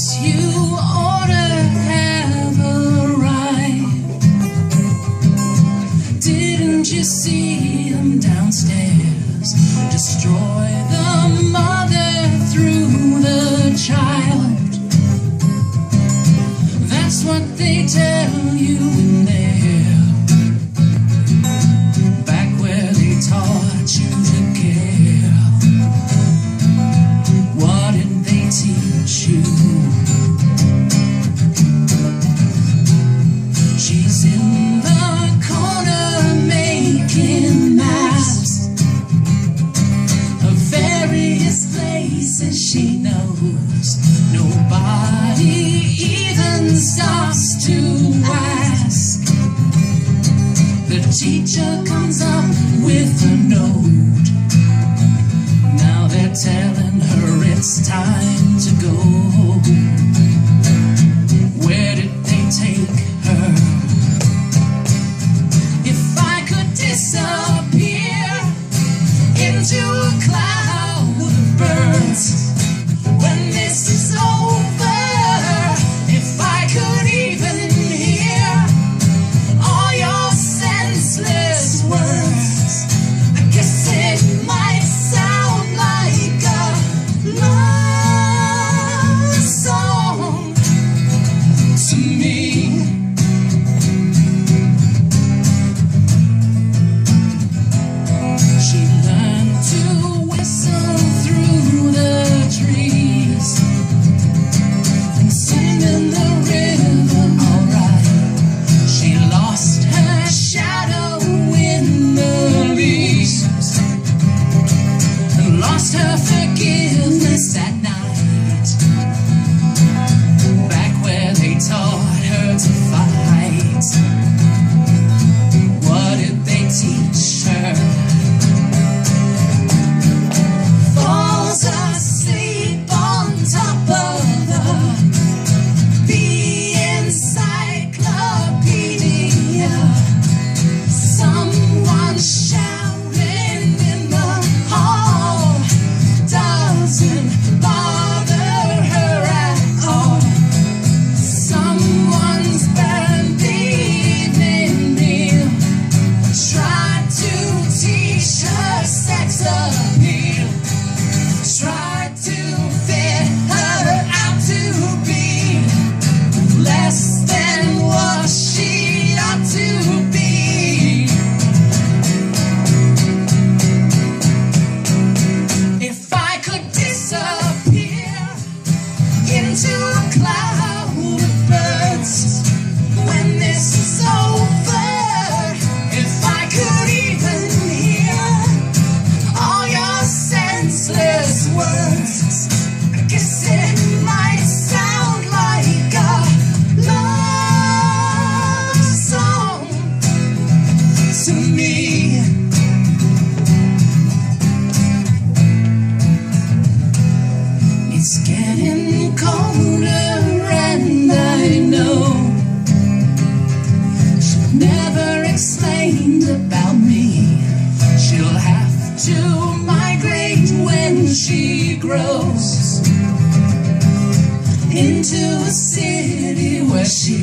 You ought to have arrived. Didn't you see him downstairs destroy the mother through the child? That's what they tell you in there, back where they taught you to care. What did they teach you? She's in the corner making maps of various places she knows. Nobody even stops to ask. The teacher comes up with a note. Now they're telling her it's time to go. Where did they take her? If I could disappear into a cloud of birds when this is over, if I could even hear all your senseless words, I guess it might sound like a love song to me. She learned to whistle through the trees and sing in the river, alright. She lost her shadow in the leaves and lost her forgiveness at night, back where they taught her to fight. What did they teach her? Falls asleep on top of the encyclopedia. Someone shouting in the hall doesn't bother her at all. Someone's burned the evening meal, tried to teach her sex appeal, tried to fit her out to be less than what she ought to be. If I could disappear into a cloud of birds when this is over, if I could even hear all your senseless words, I guess it might sound like a love song to me. It's getting colder and I know she'll never explain about me. She'll have to migrate when she grows into a city where she